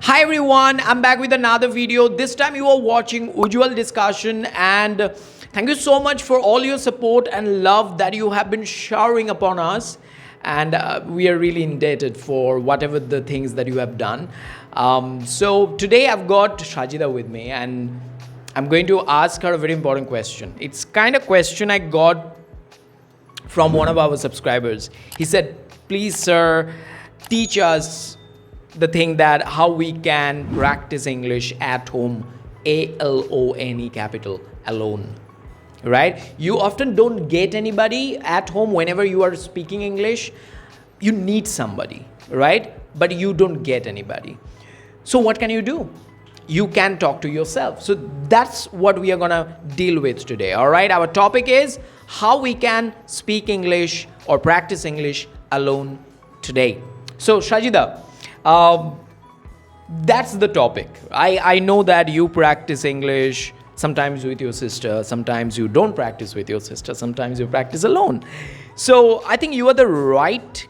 Hi everyone, I'm back with another video. This time you are watching UjjalDiscussion, and thank you so much for all your support and love that you have been showering upon us. And we are really indebted for whatever the things that you have done. So today I've got Shajida with me, and I'm going to ask her a very important question. It's kind of question I got from one of our subscribers. He said, please sir, teach us the thing that how we can practice English at home, alone, capital alone, right? You often don't get anybody at home. Whenever you are speaking English, you need somebody, right? But you don't get anybody. So what can you do? You can talk to yourself. So that's what we are gonna deal with today. All right, our topic is how we can speak English or practice English alone today. So Shajida, that's the topic. I know that you practice English sometimes with your sister, sometimes you don't practice with your sister, sometimes you practice alone. So I think you are the right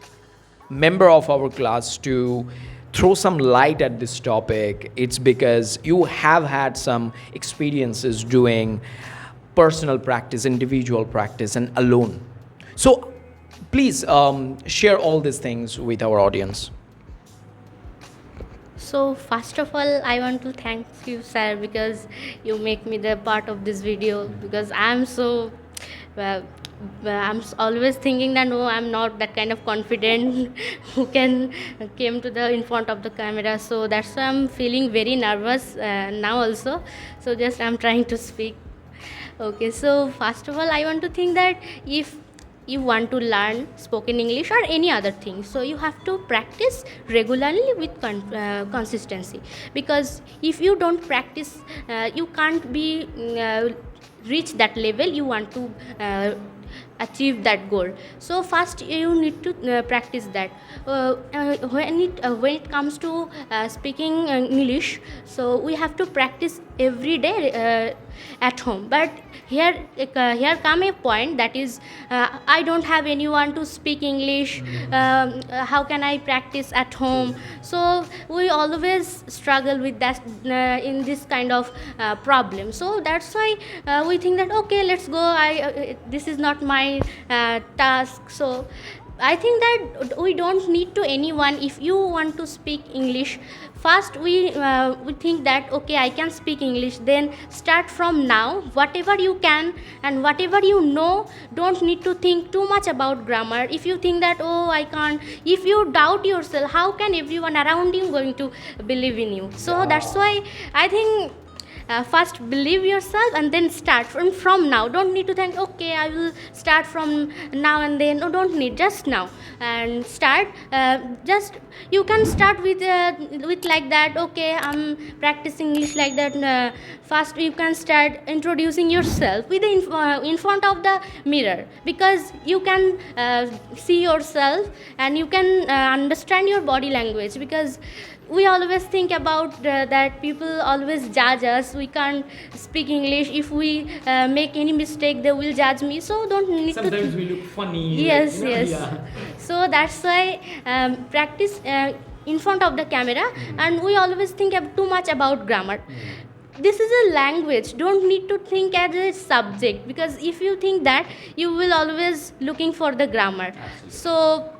member of our class to throw some light at this topic. It's because you have had some experiences doing personal practice, individual practice, and alone. So please share all these things with our audience. So first of all, I want to thank you, sir, because you make me the part of this video. Because I'm so, always thinking that no, I'm not that kind of confident who can came to the in front of the camera. So that's why I'm feeling very nervous now also. So just I'm trying to speak. Okay. So first of all, I want to think that if you want to learn spoken English or any other thing, so you have to practice regularly with consistency, because if you don't practice, you can't be reach that level you want to achieve that goal. So first you need to practice that. When it comes to speaking English, so we have to practice every day at home. But here come a point, that is I don't have anyone to speak English. How can I practice at home? So we always struggle with that in this kind of problem. So that's why we think that okay, let's go, this is not my task. So I think that we don't need to anyone. If you want to speak English, first we think that okay, I can speak English. Then start from now, whatever you can and whatever you know. Don't need to think too much about grammar. If you think that oh, I can't, if you doubt yourself, how can everyone around you going to believe in you? So that's why I think first believe yourself and then start from now. Don't need to think okay, I will start from now and then. No, don't need, just now and start. Just you can start with like that. Okay, I'm practicing English like that. First you can start introducing yourself with in front of the mirror, because you can see yourself and you can understand your body language. Because we always think about that people always judge us. We can't speak English. If we make any mistake, they will judge me. So don't need Sometimes to we look funny. yes, like, yes. Yeah. So that's why practice in front of the camera. And we always think too much about grammar. This is a language. Don't need to think as a subject, because if you think that, you will always looking for the grammar. Absolutely. So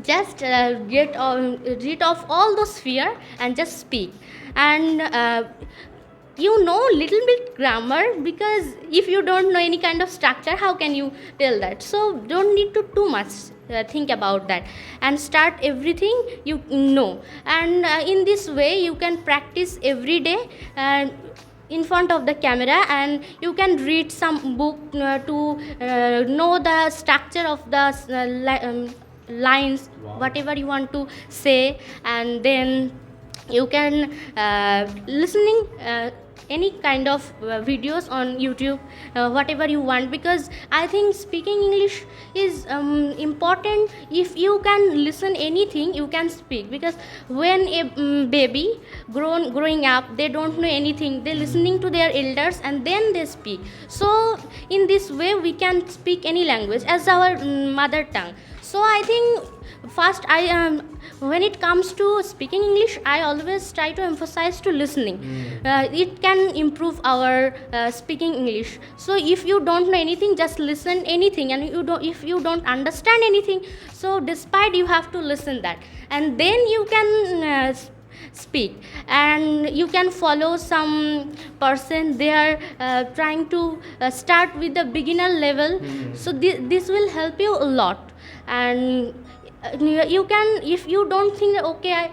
just get rid of all those fear and just speak. And you know little bit grammar, because if you don't know any kind of structure, how can you tell that? So don't need to too much think about that, and start everything you know. And in this way you can practice every day and in front of the camera, and you can read some book to know the structure of the lines. Wow. Whatever you want to say. And then you can listening any kind of videos on YouTube, whatever you want. Because I think speaking English is important. If you can listen anything, you can speak. Because when a baby growing up, they don't know anything. They listening to their elders and then they speak. So in this way we can speak any language as our mother tongue. So I think first when it comes to speaking English, I always try to emphasize to listening. It can improve our speaking English. So if you don't know anything, just listen anything, and if you don't understand anything, so despite you have to listen that, and then you can speak. And you can follow some person, they are trying to start with the beginner level. So this will help you a lot. And you can, if you don't think that, okay,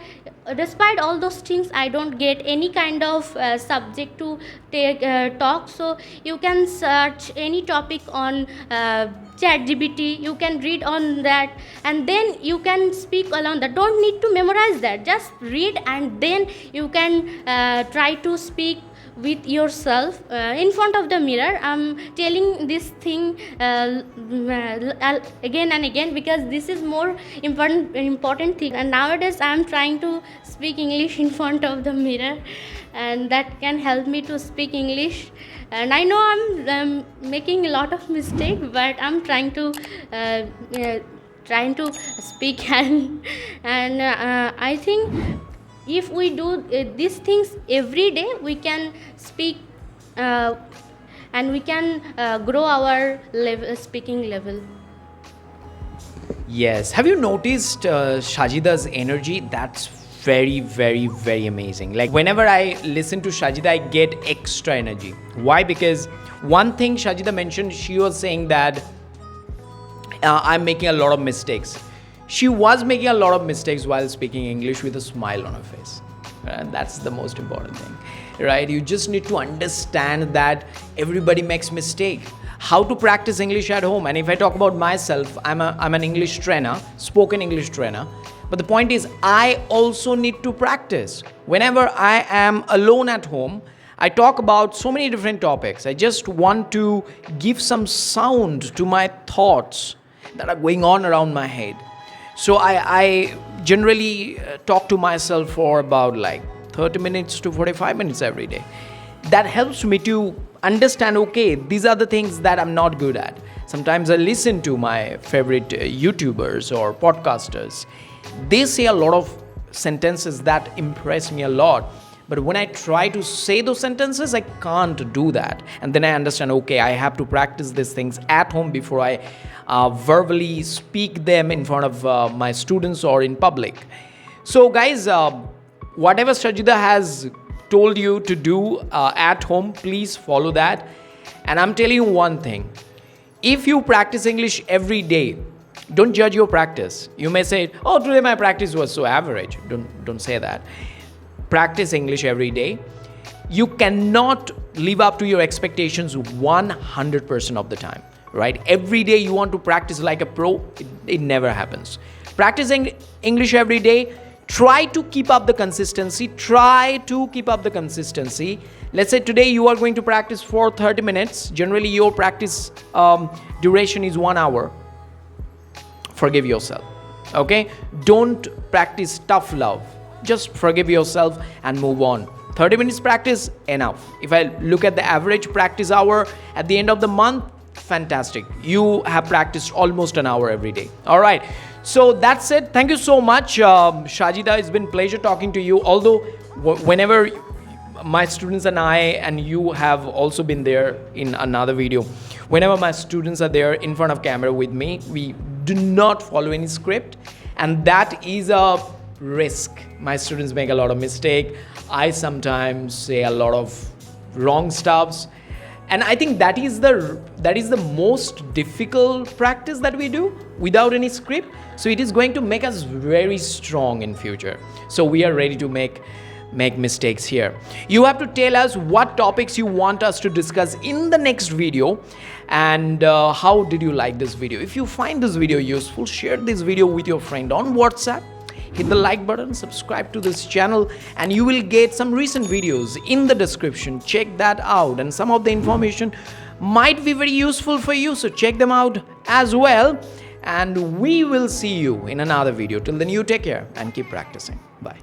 despite all those things I don't get any kind of subject to take talk, so you can search any topic on ChatGPT, you can read on that, and then you can speak along that. Don't need to memorize that, just read, and then you can try to speak with yourself in front of the mirror. I'm telling this thing again and again because this is more important thing, and nowadays I'm trying to speak English in front of the mirror, and that can help me to speak English. And I know I'm making a lot of mistake, but I'm trying to speak and I think if we do these things every day, we can speak and we can grow our speaking level. Yes. Have you noticed Shajida's energy? That's very, very, very amazing. Like whenever I listen to Shajida, I get extra energy. Why? Because one thing Shajida mentioned, she was saying that I'm making a lot of mistakes. She was making a lot of mistakes while speaking English with a smile on her face. And that's the most important thing, right? You just need to understand that everybody makes mistake. How to practice English at home. And if I talk about myself, I'm an English trainer, spoken English trainer. But the point is, I also need to practice. Whenever I am alone at home, I talk about so many different topics. I just want to give some sound to my thoughts that are going on around my head. So I generally talk to myself for about like 30 minutes to 45 minutes every day. That helps me to understand, okay, these are the things that I'm not good at. Sometimes I listen to my favorite YouTubers or podcasters. They say a lot of sentences that impress me a lot. But when I try to say those sentences, I can't do that. And then I understand, okay, I have to practice these things at home before I verbally speak them in front of my students or in public. So guys, whatever Shajida has told you to do at home, please follow that. And I'm telling you one thing. If you practice English every day, don't judge your practice. You may say, oh, today my practice was so average. Don't say that. Practice English every day. You cannot live up to your expectations 100% of the time, right? Every day you want to practice like a pro, it never happens. Practicing English every day, try to keep up the consistency. Let's say today you are going to practice for 30 minutes. Generally, your practice duration is 1 hour. Forgive yourself, okay? Don't practice tough love. Just forgive yourself and move on. 30 minutes practice, enough. If I look at the average practice hour at the end of the month, fantastic. You have practiced almost an hour every day. All right. So that's it. Thank you so much, Shajida. It's been a pleasure talking to you. Although whenever my students and I, and you have also been there in another video, whenever my students are there in front of camera with me, we do not follow any script, and that is a risk. My students make a lot of mistake. I sometimes say a lot of wrong stuffs, and I think that is the most difficult practice that we do without any script. So it is going to make us very strong in future. So we are ready to make mistakes here. You have to tell us what topics you want us to discuss in the next video, and how did you like this video. If you find this video useful, share this video with your friend on WhatsApp. Hit the like button, subscribe to this channel, and you will get some recent videos in the description. Check that out, and some of the information might be very useful for you, so check them out as well. And we will see you in another video. Till then, you take care and keep practicing. Bye.